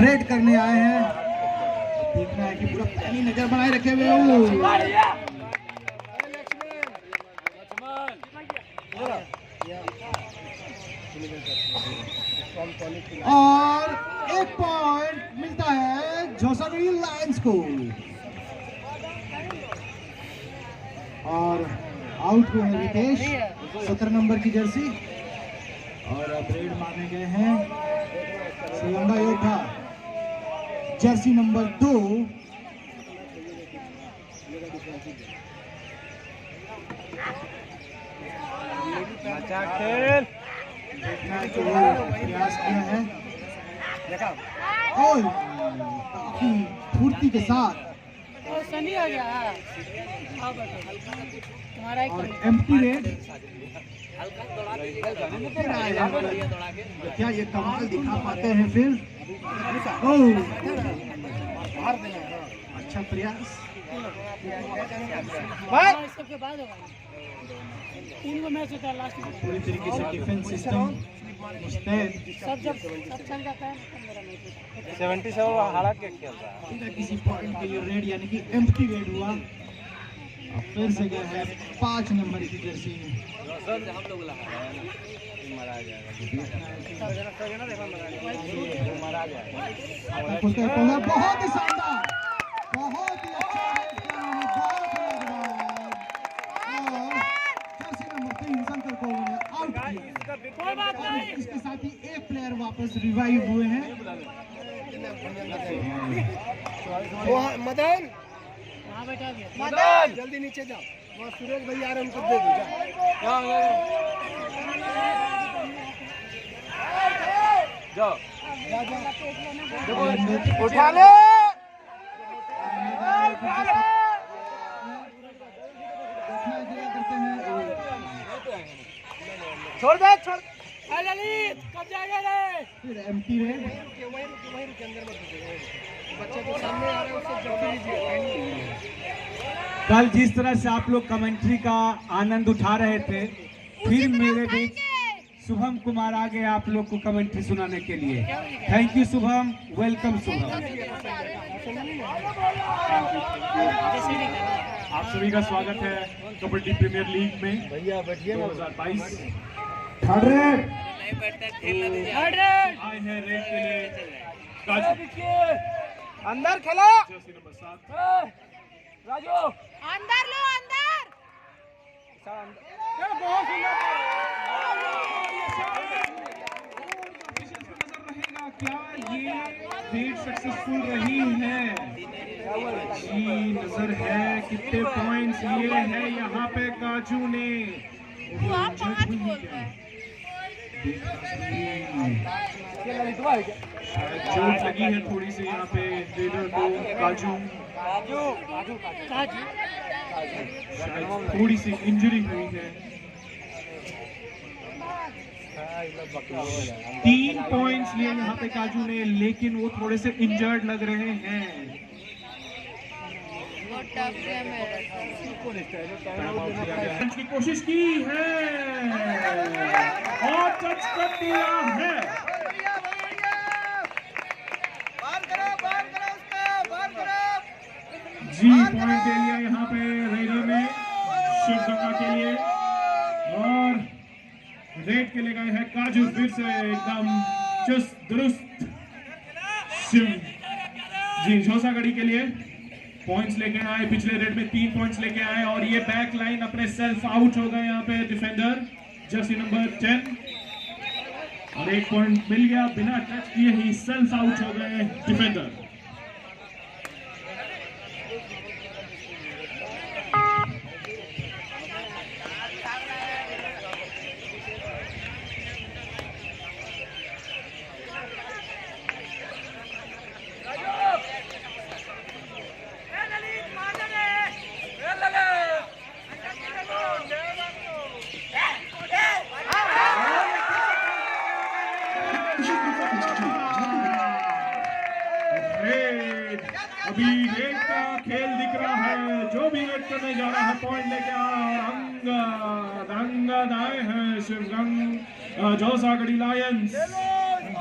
Red करने आए हैं। देखना है कि पूरा पैनी नजर बनाए रखे हुए हो। और एक पॉइंट मिलता है झोसागढ़ी लायंस को। और आउट हुए हैं रितेश, 17 नंबर की जर्सी। और अब रेड मारने गए हैं श्रीलंका योद्धा, जर्सी नंबर 2। प्रयास किया है और काफी फुर्ती के साथ सनी आ गया और एम्प्टी रेड। क्या ये कमाल दिखा पाते हैं फिर? अच्छा प्रयास। सबके बाद होगा, 3 मैच होता है लास्ट में। पूरी तरीके से डिफेंस सिस्टम मुस्तैद। सब जब सब चल जाता है 77 हालात क्या खेलता है। किसी पॉइंट के लिए रेड यानी कि एम्प्टी रेड हुआ। अब फिर से गया है 5 नंबर की जर्सी। हम लोग मारा जाएगा। बहुत ही शानदार, बहुत ही अच्छा आउट किया। इसके साथ ही एक प्लेयर वापस रिवाइव हुए हैं। मदन वहाँ बैठा दिया। मदन जल्दी नीचे जाओ, वहाँ सुरेश भाई आ रहे हैं, उनको दे दो। जाओ उठा ले। छोड़ दे, छोड़। ललित कब जाएगा रे? फिर एम्प्टी रेड। बच्चे के सामने आ रहे हैं, उससे जल्दी लीजिए। कल जिस तरह से आप लोग कमेंट्री का आनंद उठा रहे थे, फिर मेरे बीच शुभम कुमार आ गए आप लोग को कमेंट्री सुनाने के लिए। Thank you Shubham, welcome Shubham. आप सभी का स्वागत है कबड्डी प्रीमियर लीग में भैया बैठिए ना। 2022। थर्ड रेड आए हैं रेड के लिए काजू, अंदर खेलो जर्सी नंबर 7। राजू, अंदर लो, अंदर। बहुत रहेगा क्या ये रेड सक्सेसफुल रही है? जी नजर है। कितने पॉइंट्स लिए हैं यहाँ पे काजू ने? शायद चोट लगी है थोड़ी सी यहाँ पे रेडर को। काजू शायद थोड़ी सी इंजरी हुई है। 3 पॉइंट्स लिए यहाँ पे काजू ने, लेकिन वो थोड़े से इंजर्ड लग रहे हैं। की कोशिश की है और टच कर दिया है। जी पॉइंट दे लिया यहाँ पे रेडर ने शिवगंगा के लिए। और रेड के लिए गए हैं काजू, फिर से एकदम चुस्त दुरुस्त। शिव जी झोसागढ़ी के लिए पॉइंट्स लेके आए। पिछले रेड में 3 पॉइंट्स लेके आए और ये बैक लाइन अपने सेल्फ आउट हो गए यहाँ पे डिफेंडर जर्सी नंबर 10। और 1 पॉइंट मिल गया, बिना टच किए ही सेल्फ आउट हो गए डिफेंडर। अभी रेड का खेल दिख रहा है। जो भी रेड करने जा रहा है पॉइंट लेके आ रहा। अंगद आए हैं शिवगंगा झोसागढ़ी लायंस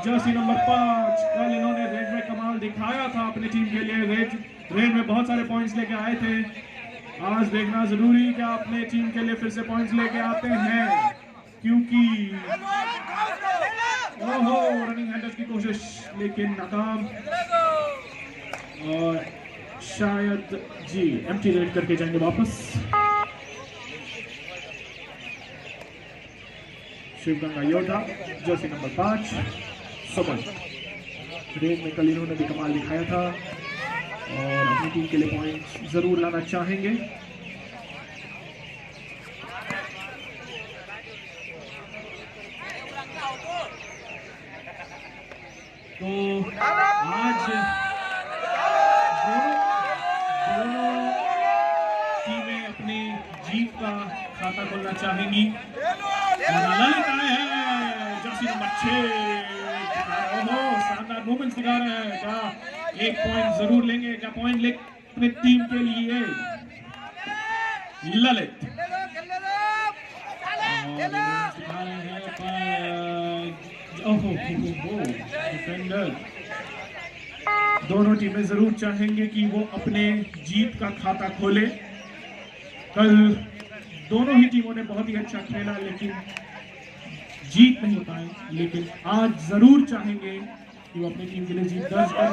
जर्सी नंबर 5। कल इन्होंने रेड में दिखाया था अपनी टीम के लिए। रेड में बहुत सारे पॉइंट्स लेके आए थे। आज देखना जरूरी कि अपने टीम के लिए फिर से पॉइंट्स लेके आते हैं, क्योंकि ओहो रनिंग हैंडल्स की कोशिश लेकिन नाकाम, और शायद जी एम्प्टी रेड करके जाएंगे वापस। शिवगंगा योद्धा जर्सी नंबर 5 सुमन। रेड में कल इन्होंने भी कमाल दिखाया था और अपनी टीम के लिए पॉइंट्स जरूर लाना चाहेंगे। तो आज दोनों टीमें अपनी जीत का खाता खोलना चाहेंगी। ललित आए हैं जर्सी नंबर 6। ओहो शानदार मूवमेंट्स दिखा रहे हैं। क्या एक पॉइंट जरूर लेंगे? क्या पॉइंट ले अपनी टीम के लिए? ललित दिखा रहे हैं ओहो डिफेंडर। दोनों टीमें जरूर चाहेंगे कि वो अपने जीत का खाता खोले। कल दोनों ही टीमों ने बहुत ही अच्छा खेला लेकिन जीत नहीं पाए, लेकिन आज जरूर चाहेंगे कि वो अपनी टीम के लिए जीत दर्ज करें।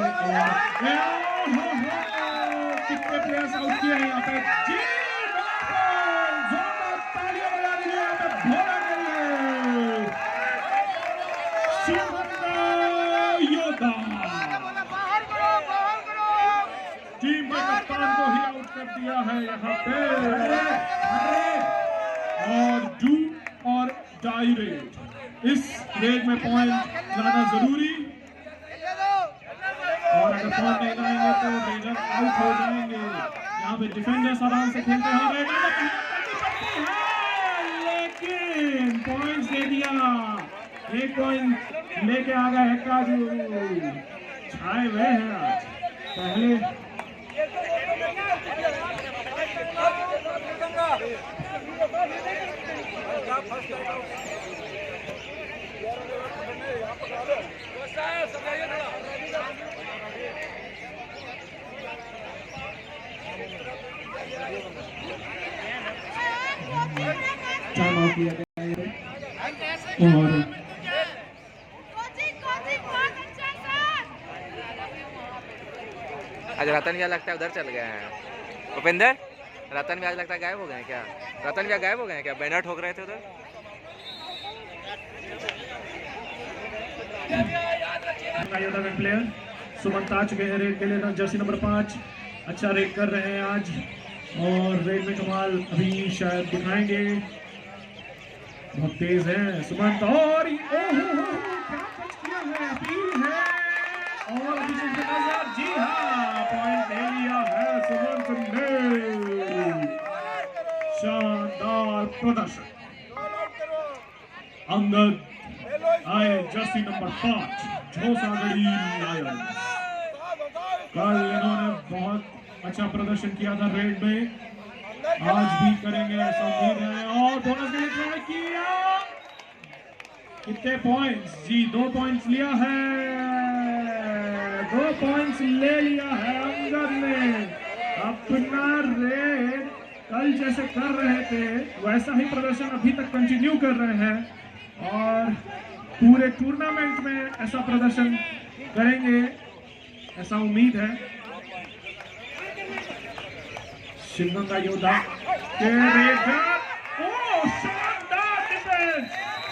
और कितने प्लेयर्स आउट किए हैं यहाँ पे। तालियां बजा दीजिए यहाँ पे भोला के लिए। शिवगंगा योद्धा टीम के कप्तान को ही आउट कर दिया है यहाँ पे। और डू और डाई रेड, इस रेड में पॉइंट लाना जरूरी, और अगर पॉइंट नहीं लाएंगे तो रेडर आउट हो जाएंगे। यहाँ पे डिफेंडर्स आराम से खेलते हैं, लेकिन पॉइंट्स दे दिया। एक पॉइंट लेके आ गया है काजू। छाए हुए हैं आज पहले। टाइम आउट किया गया है और आज रतन भैया लगता है उधर चल गए हैं। भूपेंद्र, रतन भैया लगता है गायब हो गए हैं क्या? रतन भैया गायब हो गए हैं क्या? बैनर ठोक रहे थे उधर। प्लेयर सुमंत आ चुके हैं रेड के लिए। जर्सी नंबर 5 अच्छा रेड कर रहे हैं आज, और रेड में कमाल अभी शायद दिखाएंगे। बहुत तेज है सुमंत, और क्या टच किया है, अपील है, और अभी नजर। जी हाँ, पॉइंट ले लिया है सुमंत ने। शानदार प्रदर्शन। अंगद आए जर्सी नंबर 5 झोसागढ़ी लायंस। कल इन्होंने बहुत अच्छा प्रदर्शन किया था रेड में, आज भी करेंगे ऐसा उम्मीद है। और बोनस के लिए ट्राई किया। कितने पॉइंट्स? जी 2 पॉइंट्स लिया है। 2 पॉइंट्स ले लिया है अंगद ने। अपना रेड कल जैसे कर रहे थे वैसा ही प्रदर्शन अभी तक कंटिन्यू कर रहे हैं, और पूरे टूर्नामेंट में ऐसा प्रदर्शन करेंगे ऐसा उम्मीद है। शिवगंगा योद्धा के रेडर, ओ शानदार डिफेंस,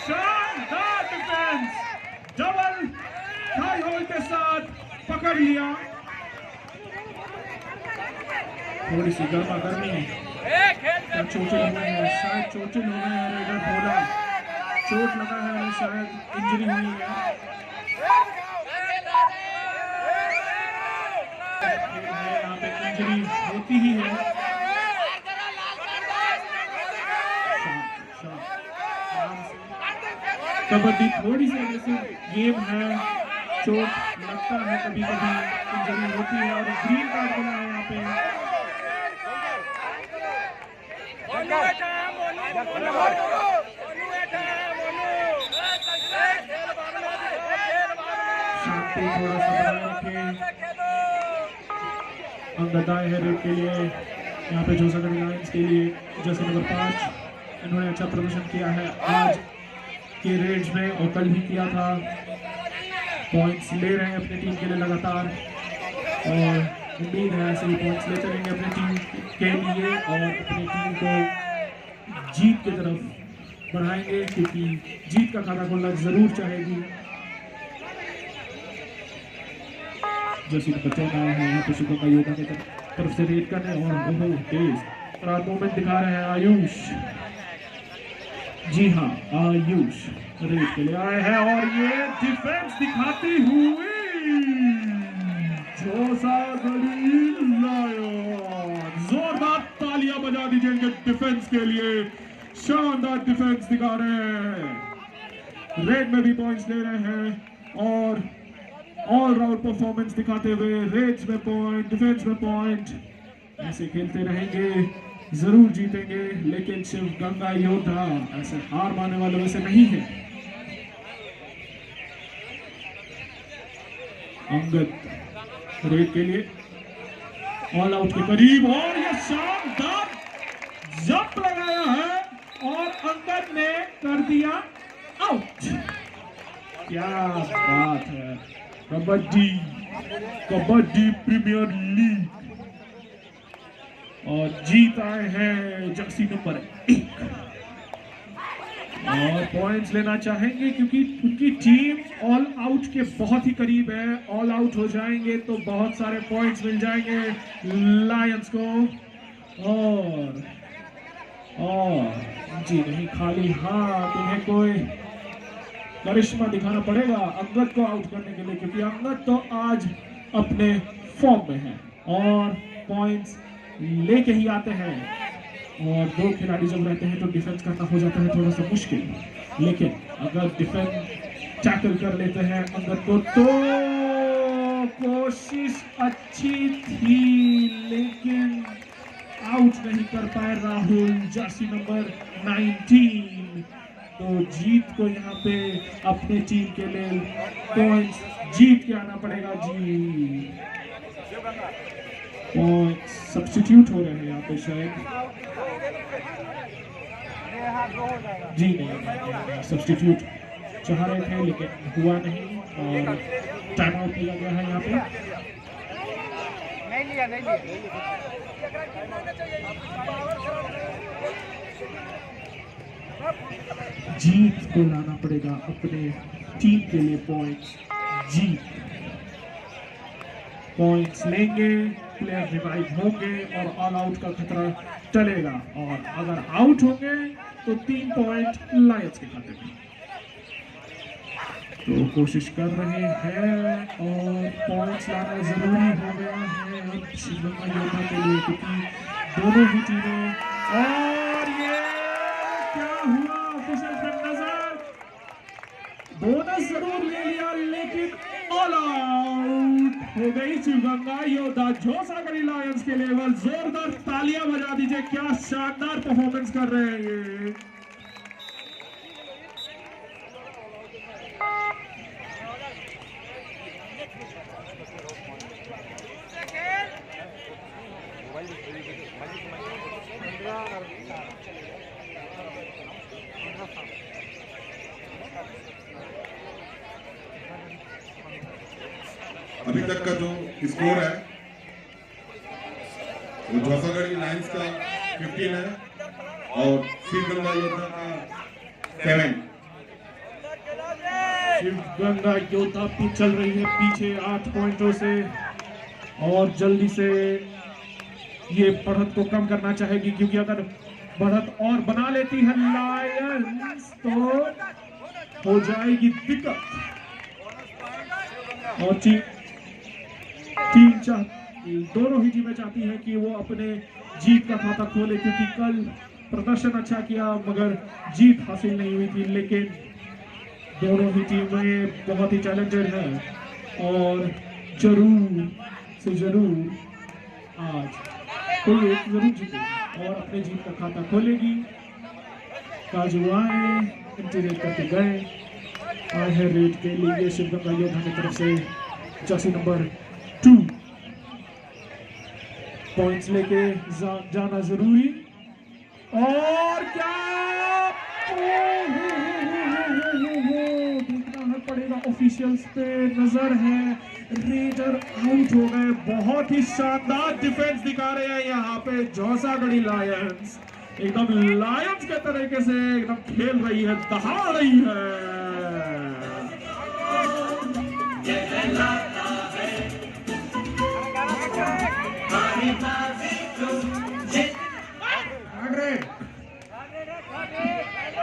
शानदार डिफेंस, डबल हाई होल के साथ पकड़ लिया। थोड़ी सी गर्मा गर्मी, चोटिल हुए हैं, शायद चोटिल हो गए हैं रेडर भोला, चोट लगा है, शायद इंजरी हुई है। यहाँ पे इंजरी होती ही है। कबड्डी थोड़ी सी एग्रेसिव गेम है, चोट लगता है, कभी कभी इंजरी होती है, और ग्रीन कार्ड मिला है यहाँ पे। शांति थोड़ा सा बनाए रखें। अंगद आए हैं रेड के लिए। यहाँ पे जोसागढ़ी लायंस के लिए जर्सी नंबर 5, इन्होंने अच्छा प्रदर्शन किया है आज के रेड्स में और कल भी किया था। पॉइंट्स ले रहे हैं अपनी टीम के लिए लगातार और उम्मीद है ऐसे ही पॉइंट्स ले चलेंगे अपनी टीम के लिए और अपनी टीम को जीत की तरफ बढ़ाएंगे, क्योंकि जीत का खाता खोलना जरूर चाहेगी। जैसे बच्चों का है यहाँ पे शुक्र का योगा की तरफ से रेड करने और ओहो तेज और मूवमेंट दिखा रहे हैं आयुष। जी हाँ, आयुष रेड के लिए आए हैं और ये डिफेंस दिखाती हुई जोसागढ़ी लायंस। जोरदार तालियां बजा दीजिए इनके डिफेंस के लिए, शानदार डिफेंस दिखा रहे हैं, रेड में भी पॉइंट्स ले रहे हैं और ऑल राउंड परफॉर्मेंस दिखाते हुए रेड्स में पॉइंट, डिफेंस में पॉइंट, ऐसे खेलते रहेंगे जरूर जीतेंगे। लेकिन शिव गंगा योद्धा ऐसे हार मानने वालों में से नहीं है। अंगद रेड के लिए ऑल आउट के करीब और ये शानदार जंप लगाया है और अंगद ने कर दिया आउट। क्या बात है, कबड्डी प्रीमियर लीग और जीत आए हैं जर्सी नंबर 1 और पॉइंट्स लेना चाहेंगे क्योंकि उनकी टीम ऑल आउट के बहुत ही करीब है। ऑल आउट हो जाएंगे तो बहुत सारे पॉइंट्स मिल जाएंगे लायंस को और जी नहीं, खाली हाथ उन्हें कोई करिश्मा दिखाना पड़ेगा अंगद को आउट करने के लिए, क्योंकि अंगद तो आज अपने फॉर्म में है और पॉइंट्स लेके ही आते हैं। और दो खिलाड़ी जब रहते हैं तो डिफेंस करना हो जाता है थोड़ा सा मुश्किल, लेकिन अगर डिफेंस टैकल कर लेते हैं अंगद को तो कोशिश अच्छी थी लेकिन आउट नहीं कर पाए राहुल, जर्सी नंबर 19। तो जीत को यहाँ पे अपने टीम के लिए पॉइंट्स जीत के आना पड़ेगा जी। पॉइंट्स सब्स्टिट्यूट हो रहे हैं यहाँ पे शायद, जी नहीं सब्स्टिट्यूट चाह रहे थे लेकिन हुआ नहीं और टाइम आउट लिया गया है यहाँ पे। नहीं लिया। जीत को लाना पड़ेगा अपने टीम के लिए पॉइंट्स, जीत पॉइंट्स लेंगे, प्लेयर रिवाइव होंगे और ऑल आउट का खतरा टलेगा और अगर आउट होंगे तो 3 पॉइंट लायंस के खाते में। तो कोशिश कर रहे हैं और पॉइंट्स लाना जरूरी हो गया है अब श्रीलंका योद्धा के लिए, क्योंकि दोनों ही टीमें और ये क्या हुआ ऑफिशियल पे नजर, बोनस जरूर ले लिया लेकिन ऑल आउट हो गई शिवगंगा योद्धा। जोसागढ़ी लायंस के लेवल जोरदार तालियां बजा दीजिए, क्या शानदार परफॉर्मेंस कर रहे हैं ये। अभी तक का जो स्कोर है वो जोसागढ़ी लायंस का 15 है और शिवगंगा योद्धा का 7। शिवगंगा योद्धा भी चल रही है पीछे 8 पॉइंटों से और जल्दी से ये बढ़त को कम करना चाहेगी, क्योंकि अगर बढ़त और बना लेती है लायंस तो हो जाएगी दिक्कत। और दोनों ही टीमें चाहती हैं कि वो अपने जीत का खाता खोले, क्योंकि कल प्रदर्शन अच्छा किया मगर जीत हासिल नहीं हुई थी। लेकिन दोनों ही टीमें बहुत ही टैलेंटेड हैं और जरूर से जरूर आज कोई एक जरूर जीतेगी और अपने जीत का खाता खोलेगी। काजू आए इंटीरियर करके गए, आए हैं रेड के लिए शिवगंगा योद्धा की तरफ से जर्सी नंबर 2 पॉइंट्स लेके जाना जरूरी। और क्या देखना पड़ेगा, ऑफिशियल्स पे नजर है, रेडर आउट हो गए। बहुत ही शानदार डिफेंस दिखा रहे हैं यहाँ पे जौसागढ़ी लायंस, एकदम लायंस के तरीके से एकदम खेल रही है, दहाड़ रही है।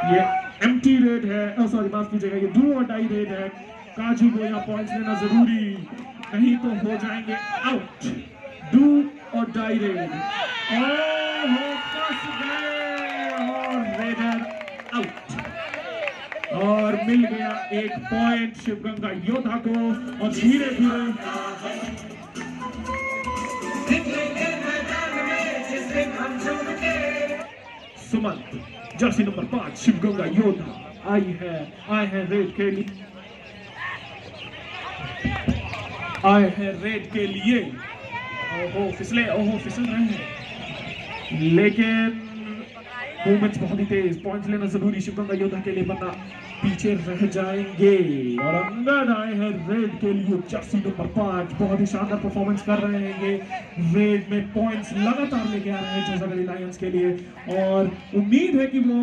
ये एम्प्टी रेड है, सॉरी माफ कीजिएगा, ये डू और डाई रेड है। काजू को यहाँ पॉइंट्स लेना जरूरी, नहीं तो हो जाएंगे आउट। डू और डाई रेड, फंस गए और रेडर आउट। और मिल गया एक पॉइंट शिवगंगा योद्धा को। और धीरे धीरे सुमंत जर्सी नंबर 5 शिवगंगा योद्धा आए हैं रेड के लिए, आए हैं रेड के लिए। ओहो फिसल रहे हैं, लेकिन मूवमेंट्स बहुत ही तेज, पॉइंट्स लेना जरूरी शिवगंगा योद्धा के लिए, वरना पीछे रह जाएंगे। और अंगद आए हैं रेड के लिए, जर्सी नंबर 5 बहुत ही शानदार परफॉर्मेंस कर रहे हैं ये, रेड में पॉइंट्स लगातार लेके आ रहे हैं जौसागढ़ी लायंस के लिए। और उम्मीद है कि वो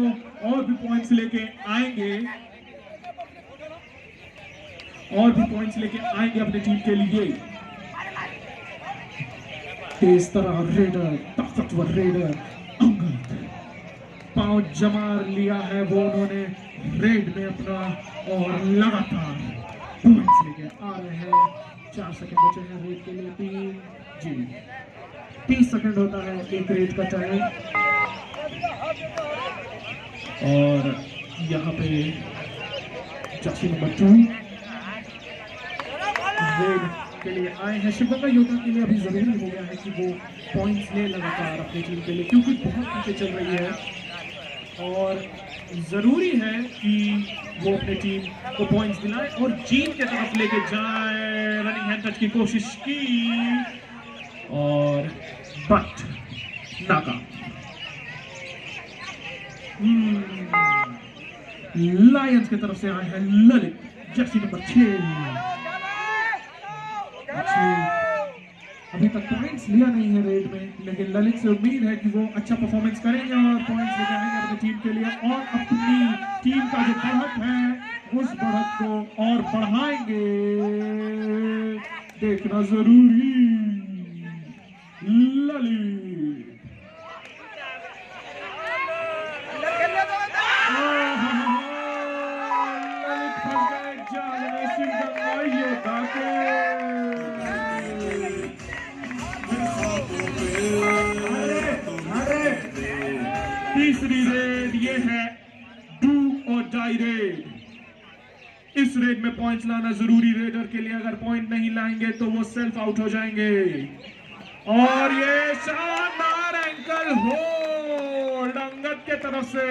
और भी पॉइंट्स लेके आएंगे, अपनी टीम के लिए। इस तरह रेडर, ताकतवर रेडर अंगद पांव जमा लिया है वो उन्होंने रेड में अपना, और लगातार पॉइंट्स लेके आ रहे हैं। 4 सेकंड बचे हैं रेड के लिए, 30 सेकंड होता है एक रेड का टाइम। और यहाँ पे जर्सी नंबर 2 रेड के लिए आए हैं। शिवगंगा योद्धा के लिए अभी जरूरी हो गया है कि वो पॉइंट्स ले लगातार अपनी टीम के लिए, क्योंकि बहुत पीछे चल रही है। और जरूरी है कि वो अपनी टीम को पॉइंट्स दिलाए और जीत के तरफ लेके जाए। रनिंग हैंड टच की कोशिश की और बट नाकाम। लायंस की तरफ से आए हैं ललित, जर्सी नंबर 6। अभी तक पॉइंट्स लिया नहीं है रेड में, लेकिन ललित से उम्मीद है कि वो अच्छा परफॉर्मेंस करेंगे और पॉइंट्स लेकर आएंगे अपनी टीम के लिए, और अपनी टीम का जो बढ़त है उस बढ़त को और बढ़ाएंगे। देखना जरूरी। ललित फंस गए जाल में शिवगंगा योद्धा के। तीसरी रेड ये है डू और डाई रेड। इस रेड में पॉइंट्स लाना जरूरी रेडर के लिए, अगर पॉइंट नहीं लाएंगे तो वो सेल्फ आउट हो जाएंगे। और ये शानदार एंकल होल्ड अंगद के तरफ से।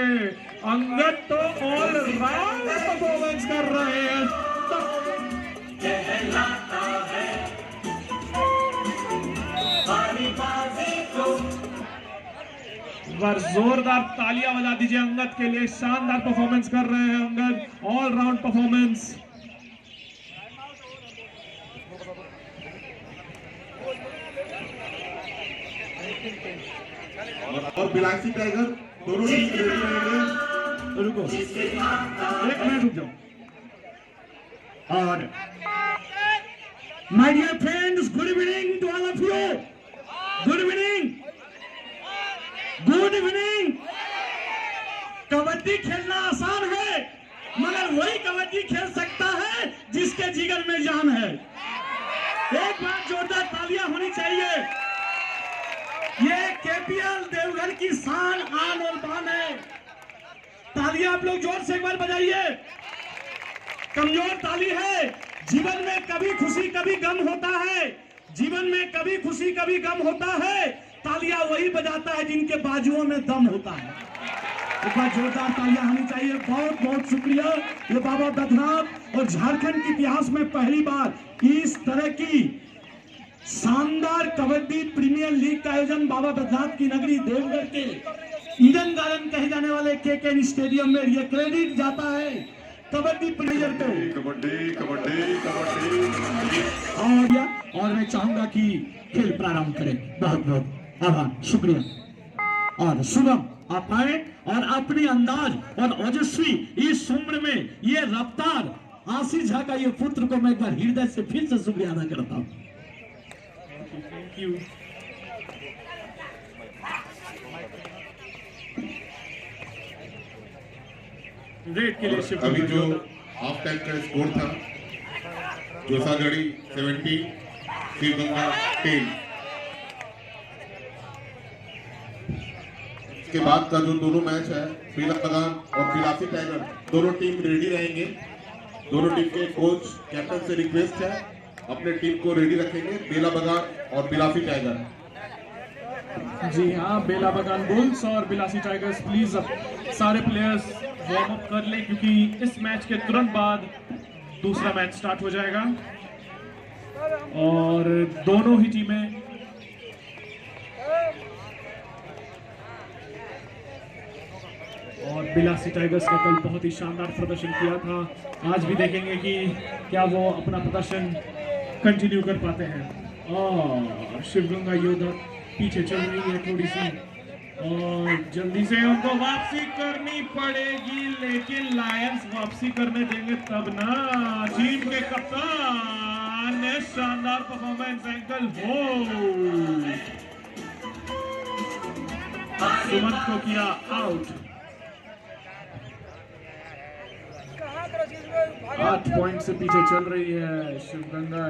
अंगद तो ऑल राउंड परफॉर्मेंस कर रहे हैं। जोरदार तालियां बजा दीजिए अंगद के लिए, शानदार परफॉर्मेंस कर रहे हैं अंगद, ऑल राउंड परफॉर्मेंस। और बिलासी टाइगर दोनों टीम रेडी रहेंगे। रुको एक मिनट रुक जाओ। और my dear friends, good evening to all of you. Good evening, good evening. Kabaddi खेलना आसान है, मगर वही कबड्डी खेल सकता है जिसके जिगर में जान है। एक बार जोरदार तालियां होनी चाहिए। ये केपीएल देवघर की शान, आन और बान है। तालियां आप लोग जोर से एक बार बजाइए। कमजोर ताली है। जीवन में कभी खुशी कभी गम होता है, जीवन में कभी खुशी कभी गम होता है। तालियां वही बजाता है जिनके बाजुओं में दम होता है। एक बार जोरदार तालियां होनी चाहिए। बहुत बहुत शुक्रिया। ये बाबा बैद्यनाथ और झारखंड के इतिहास में पहली बार इस तरह की शानदार कबड्डी प्रीमियर लीग का आयोजन बाबा बैद्यनाथ की नगरी देवगढ़ के ईडन गार्डन कहे जाने वाले केके स्टेडियम में ये क्रेडिट जाता है कबड्डी प्लेयर पे। कबड्डी कबड्डी कबड्डी और मैं चाहूंगा कि खेल प्रारंभ करें। बहुत बहुत आभार, शुक्रिया। और शुभम आप आए और अपनी अंदाज और ओजस्वी इस उम्र में ये रफ्तार आशीष झा का ये पुत्र को मैं हृदय से फिर से शुक्रिया अदा करता हूँ। Thank you. रेड के लिए शिफ्ट अभी जो हाफ टाइम का स्कोर था जोसागढ़ी 70 श्रीगंगा 10। इसके बाद का जो दोनों मैच है पीला बगान और पिलासी टाइगर, दोनों टीम रेडी रहेंगे। दोनों टीम के कोच कैप्टन से रिक्वेस्ट है अपने टीम को रेडी रखेंगे, बेला बगान और बिलासी टाइगर। जी हाँ, बेला बगान बुल्स और बिलासी टाइगर्स प्लीज सारे प्लेयर्स वार्म अप कर लें क्योंकि इस मैच के तुरंत बाद दूसरा मैच स्टार्ट हो जाएगा और दोनों ही टीमें और बिलासी टाइगर्स ने कल बहुत ही शानदार प्रदर्शन किया था। आज भी देखेंगे कि क्या वो अपना प्रदर्शन कंटिन्यू कर पाते हैं। और शिवगंगा योद्धा पीछे चल रही है थोड़ी सी और जल्दी से उनको वापसी करनी पड़ेगी, लेकिन लायंस वापसी करने देंगे तब ना। टीम के कप्तान ने शानदार परफॉर्मेंस, एंकल होल्ड, सुमन को किया आउट। 8 पॉइंट से पीछे चल रही है शिवगंगा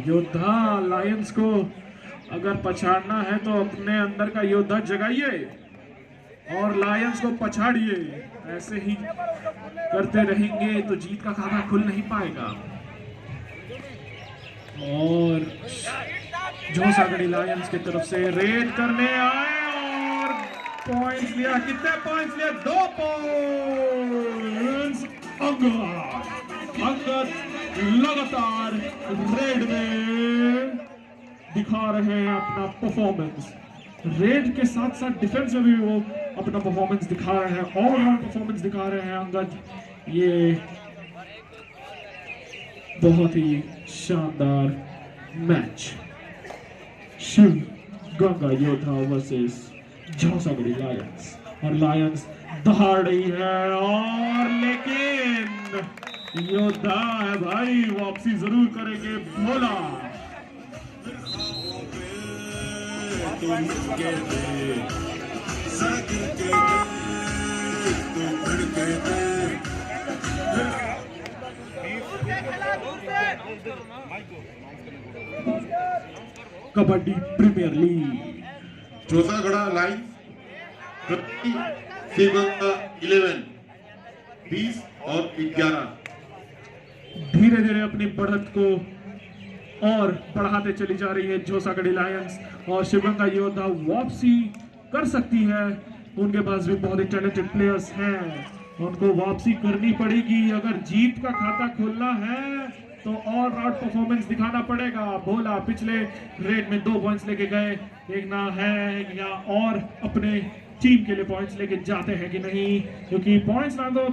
योद्धा। लायंस को अगर पछाड़ना है तो अपने अंदर का योद्धा जगाइए और लायंस को पछाड़िए। ऐसे ही करते रहेंगे तो जीत का खाता खुल नहीं पाएगा। और जोसागढ़ी लायंस की तरफ से रेड करने आए और पॉइंट्स लिया। कितने पॉइंट्स लिए? 2 पॉइंट्स। अंगद लगातार रेड में दिखा रहे हैं अपना परफॉर्मेंस। रेड के साथ साथ डिफेंस में भी वो अपना परफॉर्मेंस दिखा रहे हैं, ऑल राउंड परफॉर्मेंस दिखा रहे हैं अंगद। ये बहुत ही शानदार मैच शिव गंगा योद्धा वर्सेस जोसागढ़ी लायंस। और लायंस दहाड़ रही है और लेकिन योद्धा है भाई, वापसी जरूर करेंगे। भोला कबड्डी प्रीमियर लीग जोसागढ़ा लाइन 11 20 और 11 धीरे धीरे अपनी बढ़त को और बढ़ाते चली जा रही है जोसागढ़ी लायंस। और शिवगंगा योद्धा वापसी कर सकती है, उनके पास भी बहुत ही टैलेंटेड प्लेयर्स हैं, उनको वापसी करनी पड़ेगी। अगर जीत का खाता खोलना है तो ऑल राउंड परफॉर्मेंस दिखाना पड़ेगा। भोला पिछले रेड में 2 पॉइंट्स लेके गए, देखना है या और अपने टीम के लिए पॉइंट्स लेके जाते हैं कि नहीं, क्योंकि पॉइंट्स ना तो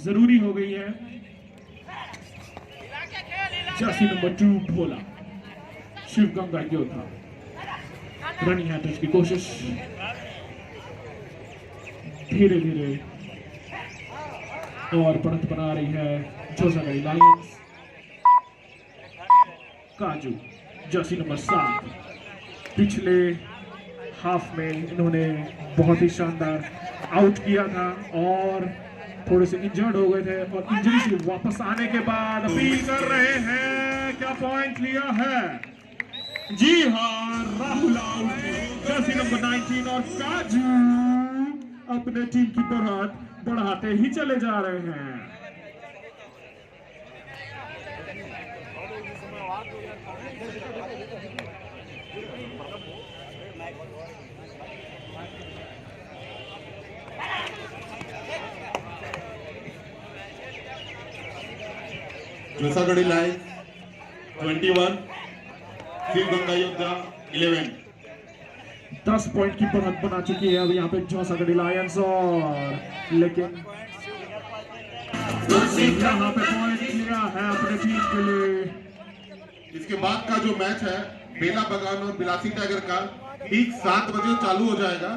जरूरी हो गई है। जर्सी नंबर 2 भोला, शिवगंगा योद्धा रनिंग हैंड की कोशिश, धीरे धीरे और बढ़त बना रही है जोसागढ़ी लायंस। काजू जर्सी नंबर 7, पिछले हाफ में इन्होंने बहुत ही शानदार आउट किया था और थोड़े से इंजर्ड हो गए थे और इंजरी से वापस आने के बाद अपील कर रहे हैं। क्या पॉइंट लिया है? जी हाँ, राहुल आउट, जर्सी नंबर 19 और काजू अपने टीम की बढ़त बढ़ाते ही चले जा रहे हैं। जोसागढ़ी लाइन 21 शिव गंगा योद्धा 11। 10 पॉइंट की बढ़त बना चुकी है अब यहाँ पे झौसागढ़ लायंस और लेकिन यहाँ पे पॉइंट लिया है अपने टीम के लिए। इसके बाद का जो मैच है बेला बगान और बिलासी टाइगर का ठीक 7 बजे चालू हो जाएगा।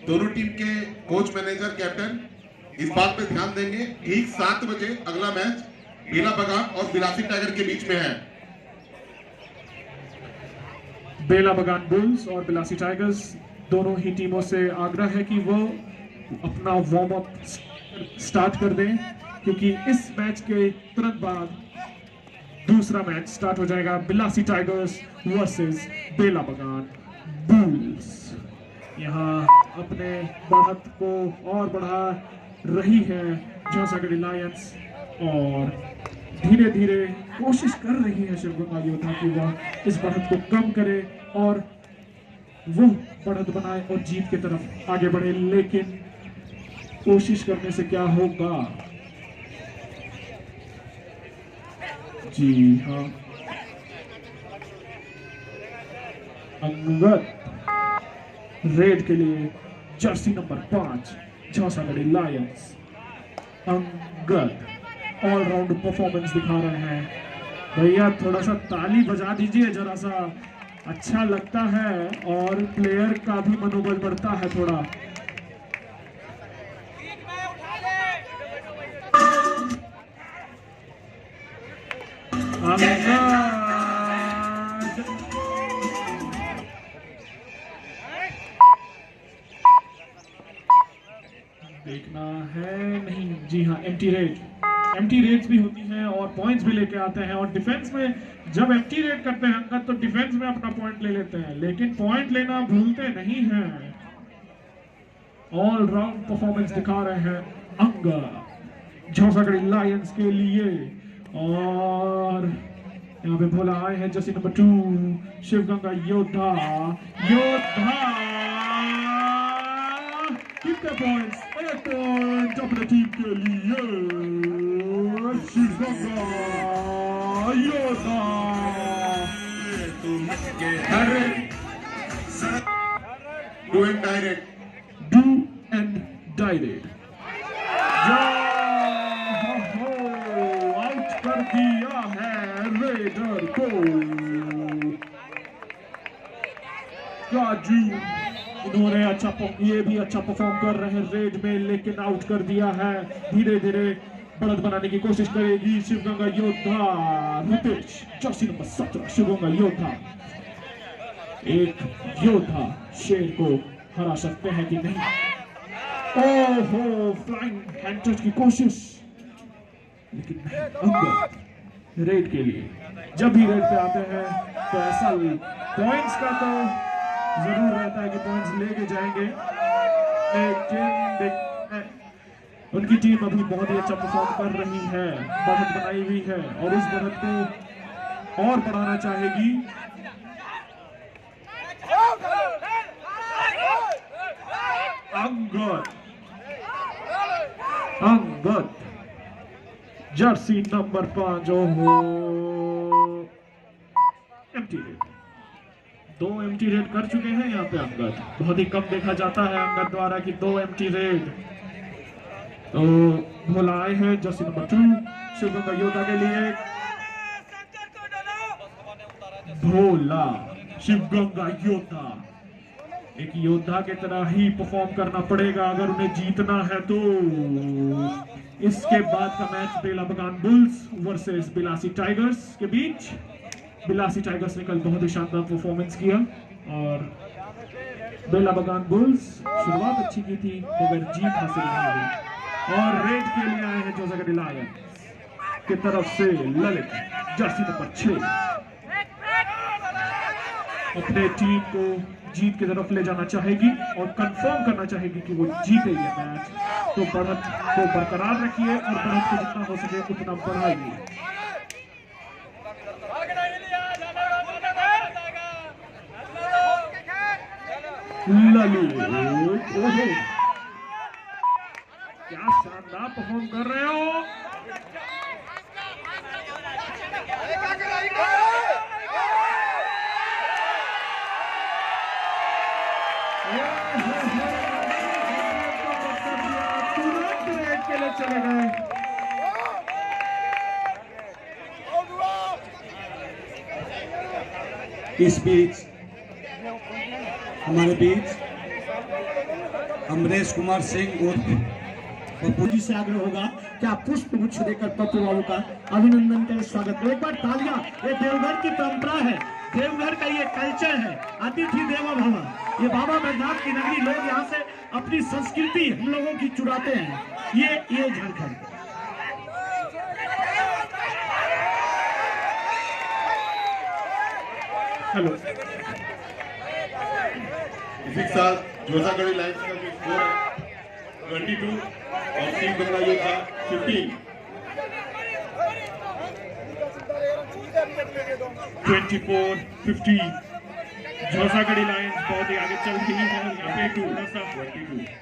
दोनों टीम के कोच, मैनेजर, कैप्टन इस बात पे ध्यान देंगे। ठीक 7 बजे अगला मैच बेला बगान और बिलासी टाइगर के बीच में है। बेला बगान बुल्स और बिलासी टाइगर्स दोनों ही टीमों से आग्रह है कि वो अपना वार्म अप स्टार्ट कर दें, क्योंकि इस मैच के तुरंत बाद दूसरा मैच स्टार्ट हो जाएगा, बिलासी टाइगर्स वर्सेस बेला बगान बुल्स। यहाँ अपने बढ़त को और बढ़ा रही है झौसागढ़ लायंस और धीरे धीरे कोशिश कर रही है शिव गंगा योद्धा कि वह इस बढ़त को कम करे और वो बढ़त बनाए और जीत की तरफ आगे बढ़े, लेकिन कोशिश करने से क्या होगा। जी हाँ, अंगद रेड के लिए jersey number 5 Jhausagarh lions. Angad all round performance दिखा रहे हैं। भैया थोड़ा सा ताली बजा दीजिए, जरा सा अच्छा लगता है और प्लेयर का भी मनोबल बढ़ता है थोड़ा। देखना है नहीं, जी हाँ, एम्प्टी रेट्स भी होती हैं और पॉइंट्स भी लेके आते हैं। और डिफेंस में जब एम्प्टी रेट करते हैं अंगद तो डिफेंस में अपना पॉइंट ले लेते हैं, लेकिन पॉइंट लेना भूलते नहीं हैं। ऑल राउंड परफॉर्मेंस दिखा रहे हैं अंगद झौसागढ़ लायंस के लिए। और यहाँ पे भोला आए हैं जर्सी नंबर 2 शिव गंगा योद्धा। कितने पॉइंट्स? 1 पॉइंट अपने टीम के लिए। शिव गंगा योद्धा डू एंड डायरेक्ट आउट कर दिया है रेडर को। काजू इन्होंने ये भी अच्छा परफॉर्म कर रहे हैं रेड में, लेकिन आउट कर दिया है। धीरे धीरे बढ़त बनाने की कोशिश करेगी शिव गंगा योद्धा। रितेश जर्सी नंबर 17 शिव गंगा योद्धा। एक योद्धा शेर को हरा सकते हैं कि नहीं। ओहो, फ्लाइंग हैंड टच की कोशिश, लेकिन नहीं। अंगद रेड के लिए जब भी रेड पे आते हैं तो ऐसा पॉइंट्स का तो जरूर रहता है कि पॉइंट्स लेके जाएंगे, लेकिन उनकी टीम अभी बहुत ही अच्छा परफॉर्म कर रही है, बढ़त बनाई हुई है और इस बढ़त को और बढ़ाना चाहेगी। Angad Jersey number 5। ओहो, एम्प्टी रेड, 2 एम्प्टी रेड कर चुके हैं यहाँ पे अंगद। बहुत ही कम देखा जाता है अंगद द्वारा कि 2 एम्प्टी रेड। तो भोला आए हैं जर्सी नंबर 2 शिव गंगा योद्धा के लिए। भोला शिव गंगा योद्धा, एक योद्धा की तरह ही परफॉर्म करना पड़ेगा अगर उन्हें जीतना है। तो इसके बाद का मैच बेला बगान बुल्स वर्सेस बिलासी टाइगर्स के बीच। बिलासी टाइगर्स ने कल बहुत ही शानदार परफॉर्मेंस किया और बेला बगान बुल्स शुरुआत अच्छी की थी मगर जीत हासिल नहीं हुई। और रेड के लिए आए हैं झौसागढ़ लायंस की तरफ से ललित जर्सी नंबर 6 अपने टीम को जीत की तरफ ले जाना चाहेगी और कंफर्म करना चाहेगी कि वो जीते ये मैच। तो बढ़त को बरकरार रखिए और बढ़त को जितना हो सके उतना बढ़ाइए। ललित, ओहो, क्या शानदार परफॉर्म कर रहे हो। तुरंत रेड के लिए चले गए। इस बीच हमारे बीच अमरेश कुमार सिंह उर्फ पप्पू जी से आग्रह होगा कि आप पुष्प गुच्छ देकर पप्पू बाबू का अभिनंदन करें, स्वागत करें। एक बार तालियां। ये देवघर की परंपरा है, देवघर का ये कल्चर है, अतिथि देवो भव। ये बाबा बैद्यनाथ की नगरी, लोग यहाँ से अपनी संस्कृति हम लोगों की चुराते हैं। ये झारखंड। हेलो। इसी के साथ जोसागढ़ी लाइन्स का जो स्कोर है 22 और टीम गंगा योद्धा 15। 24-15 जोसागढ़ी लायंस बहुत ही आगे चल रही है। यहाँ पे थोड़ा सा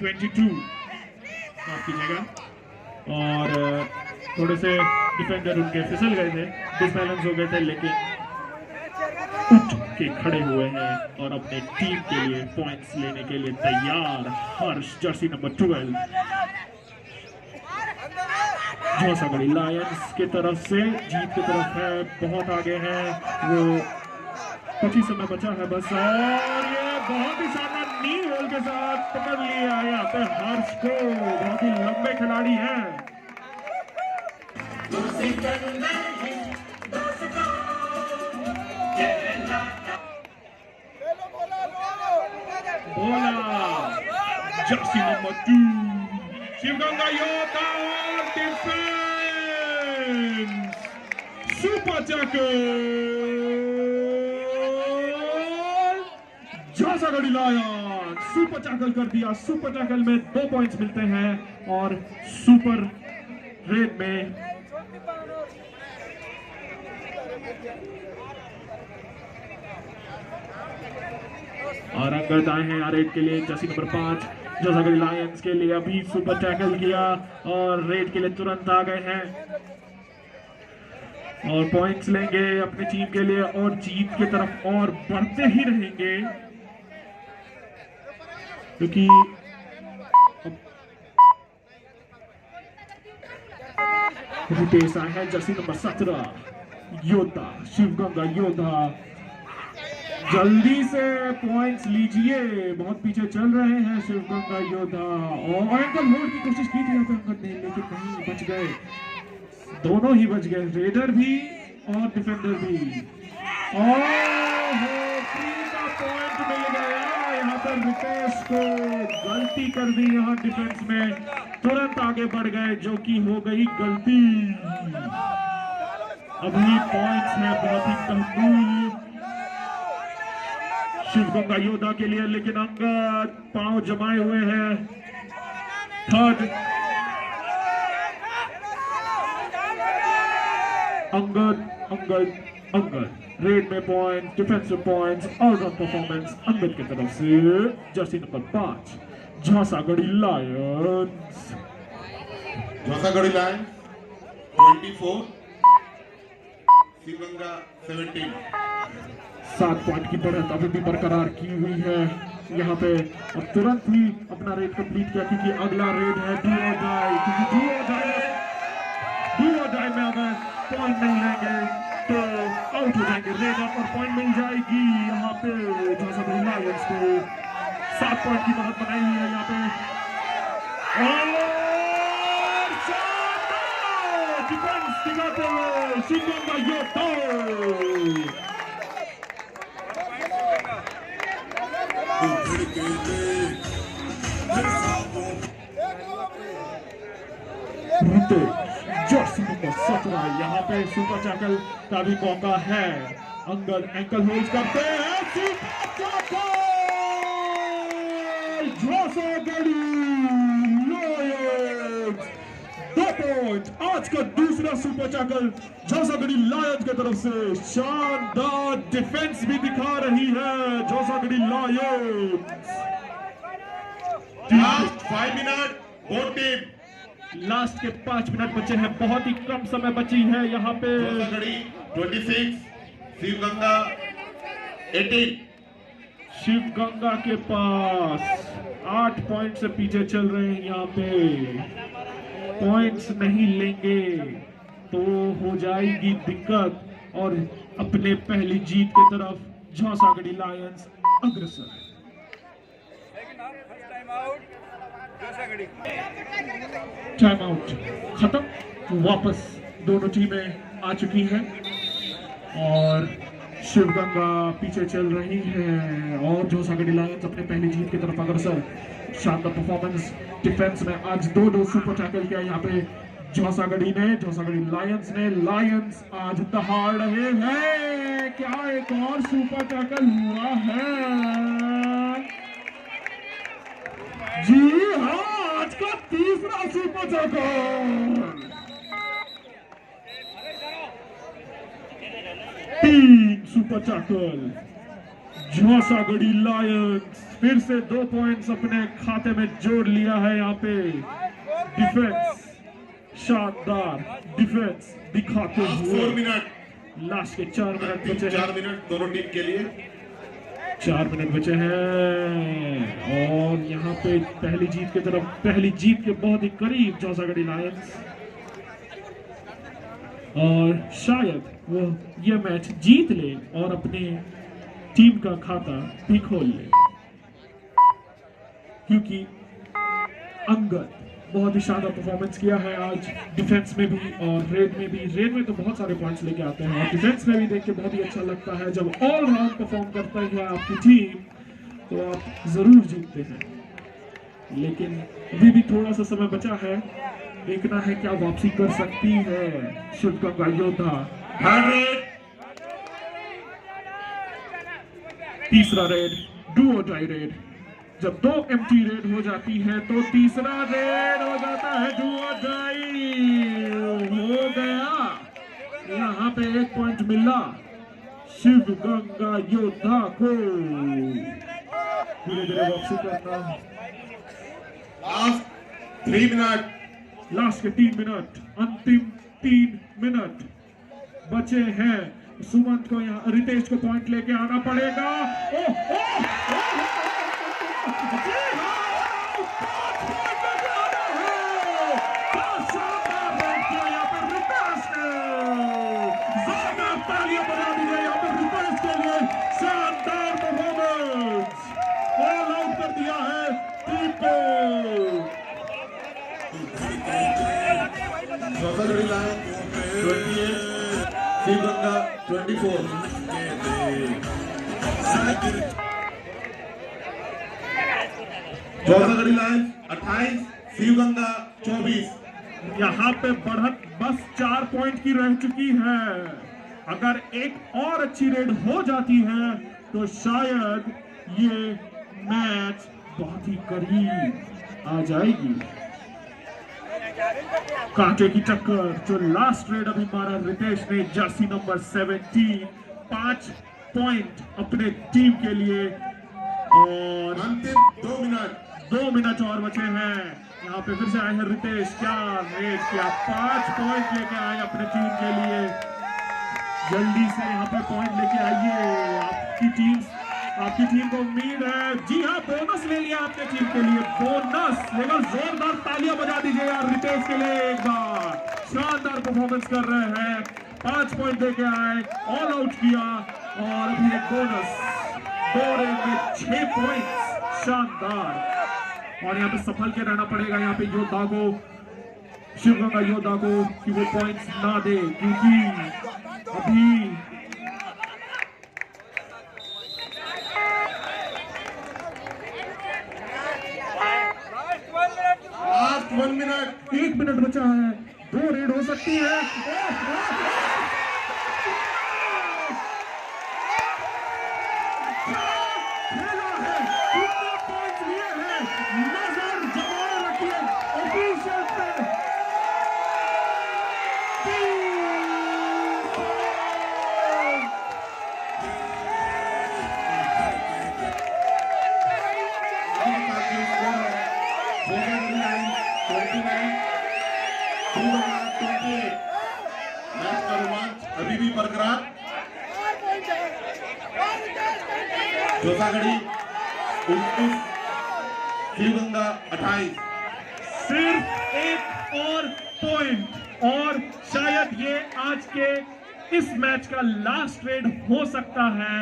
22 माफ कीजिएगा, और थोड़े से डिफेंडर उनके फिसल गए थे, डिसबैलेंस हो गए थे, लेकिन उठ के खड़े हुए हैं और अपने टीम के लिए पॉइंट्स लेने के लिए तैयार। हर्ष जर्सी नंबर 12 जोसागढ़ी लायंस की तरफ से जीत की तरफ है, बहुत आगे है वो। 25 समय बचा है बस, और ये बहुत ही शानदार नी होल के साथ पकड़ लिया है यहाँ पे हर्ष को। बहुत ही लंबे खिलाड़ी हैं। बोला जर्सी नंबर 2 शिवगंगा योद्धा और defence super tackle. Josagarhi lions super tackle कर दिया। सुपर टैकल में 2 पॉइंट्स मिलते हैं और सुपर रेड में और अंगद आए हैं रेड के लिए। जर्सी नंबर 5 जोसागढ़ी लायंस के लिए अभी सुपर टैकल किया और रेड के लिए तुरंत आ गए हैं और पॉइंट्स लेंगे अपनी टीम के लिए और जीत की तरफ और बढ़ते ही रहेंगे, क्योंकि रितेश आए हैं। जर्सी नंबर 17 योद्धा शिवगंगा योद्धा, जल्दी से पॉइंट्स लीजिए, बहुत पीछे चल रहे हैं शिवगंगा योद्धा। और एंकल होल्ड की कोशिश की थी यहाँ पे अंगद ने, लेकिन नहीं, बच गए, दोनों ही बच गए, रेडर भी और डिफेंडर भी। और फ्री का पॉइंट मिल गया यहाँ पर रितेश को। गलती कर दी यहाँ डिफेंस में, तुरंत आगे बढ़ गए, जो कि हो गई गलती। अभी पॉइंट्स है बहुत ही कमजोर शिवगंगा योद्धा के लिए, लेकिन अंगद पांव जमाए हुए हैं। थर्ड अंगद रेड में point, defensive points, all round performance Angad की तरफ से। Jersey number 5 Josagarhi lions 24 Shivganga 17। 7 point की बढ़त अभी भी बरकरार की हुई है यहाँ पे। अब तुरंत ही अपना रेड कंप्लीट किया, क्योंकि अगला रेड है डू और डाई। क्योंकि डू और डाई में अगर पॉइंट नहीं लेंगे तो आउट हो जाएंगे। रेड पर पॉइंट मिल जाएगी यहाँ पे जोसागढ़ी लायंस को। 7 पॉइंट की बढ़त बनाई हुई है यहाँ पे। और डिफेंस दिखाते हुए शिवगंगा योद्धा। जर्सी नंबर 17 यहाँ पे सुपर टैकल का भी मौका है। अंगद एंकल होल्ड करते हैं, जोसागढ़ी लायंस 2 पॉइंट। आज का दूसरा सुपर टैकल जोसागढ़ी लायंस की तरफ से। शानदार डिफेंस भी दिखा रही है Josagarhi lions. Last 5 minute both team. Last के 5 मिनट बचे हैं, बहुत ही कम समय बची है यहाँ पे। जोसागढ़ी 26 शिवगंगा 18। शिव गंगा के पास 8 पॉइंट से पीछे चल रहे हैं। यहाँ पे पॉइंट्स नहीं लेंगे तो हो जाएगी दिक्कत और अपने पहली जीत की तरफ झौसागढ़ी लायंस अग्रसर। टाइम आउट खत्म, वापस दोनों टीमें आ चुकी हैं और शिवगंगा पीछे चल रही है और झौसागढ़ी लायंस अपने पहली जीत की तरफ अग्रसर। शानदार परफॉर्मेंस डिफेंस में आज दो सुपर टैकल किया यहाँ पे झौसागढ़ी लायंस ने। लायंस आज दहाड़ रहे हैं, क्या एक और सुपर टैकल हुआ है? जी हाँ, आज का तीसरा super tackle. 3 super tackle. Jhausagarhi lions फिर से 2 पॉइंट्स अपने खाते में जोड़ लिया है। यहाँ पे डिफेंस, शानदार डिफेंस दिखाते हुए 4 मिनट लास्ट के 4 मिनट बचे हैं। 4 मिनट दोनों टीम के लिए 4 मिनट बचे हैं और यहाँ पे पहली जीत के बहुत ही करीब झौसागढ़ी लायंस और शायद वो ये मैच जीत ले और अपने टीम का खाता भी खोल ले, क्योंकि अंगद बहुत ही शानदार परफॉर्मेंस किया है आज डिफेंस में भी और रेड में भी। रेड में तो बहुत सारे पॉइंट्स लेके आते हैं और डिफेंस में भी देख के बहुत ही अच्छा लगता है जब ऑल राउंड परफॉर्म करता है आपकी टीम तो आप जरूर जीतते हैं। लेकिन अभी भी थोड़ा सा समय बचा है, देखना है क्या वापसी कर सकती है शिवगंगा योद्धा। तीसरा रेड, डुओ टाई रेड। जब 2 एम्प्टी रेड हो जाती है तो तीसरा रेड हो जाता है डुओ टाई। हो गया, यहाँ पे 1 पॉइंट मिला शिवगंगा योद्धा को। धीरे धीरे वापसी करना। लास्ट 3 मिनट, लास्ट के 3 मिनट, अंतिम 3 मिनट बचे हैं। सुमंत को यहाँ रितेश को पॉइंट लेके आना पड़ेगा। तालियां बजा दी गई यहाँ पे रितेश के लिए। शानदार परफॉर्मेंस, ऑल आउट कर दिया है टीम को। झौसागढ़ी लायंस 28, शिवगंगा 24। झौसागढ़ी लायंस 28, शिवगंगा 24। यहाँ पे बढ़त बस 4 पॉइंट की रह चुकी है। अगर एक और अच्छी रेड हो जाती है तो शायद ये मैच बहुत ही करीब आ जाएगी। कांटे की टक्कर जो लास्ट रेड अभी मारा रितेश ने, जर्सी नंबर 17, 5 पॉइंट अपने टीम के लिए और अंतिम 2 मिनट और बचे हैं। यहाँ पे फिर से आए हैं रितेश, क्या रेड किया, 5 पॉइंट लेके आए अपने टीम के लिए। जल्दी से यहाँ पे पॉइंट लेके आइए, आपकी टीम को उम्मीद है। जी हाँ, बोनस ले लिया आपने टीम के लिए, बोनस। लेकिन जोरदार तालियां बजा दीजिए यार रितेश के लिए एक बार। शानदार परफॉर्मेंस कर रहे हैं, 5 पॉइंट लेके आए, ऑल आउट किया और अभी एक बोनस। 2 रेड में 6 पॉइंट, शानदार। और यहाँ पे सफल के रहना पड़ेगा यहाँ पे योद्धा को, शिवगंगा योद्धा को, कि वो पॉइंट्स ना दे, क्योंकि अभी लास्ट 1 मिनट, 1 मिनट बचा है, 2 रेड हो सकती है। खेला है, कितने पॉइंट्स लिए हैं, नजर जमाए रखिए ऑफिशियल पे। मैच जोसागढ़ी 29, शिवगंगा 28। सिर्फ एक और पॉइंट और शायद ये आज के इस मैच का लास्ट रेड हो सकता है।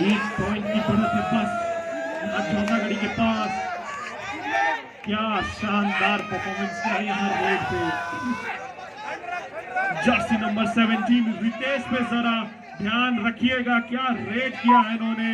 एक पॉइंट की बढ़त है बस जोसागढ़ी के पास। क्या शानदार परफॉर्मेंस किया यहाँ रेड पे। जर्सी नंबर 17 रितेश पे जरा ध्यान रखिएगा, क्या रेड किया है इन्होंने।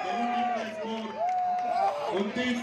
दोनों टीम का स्कोर 29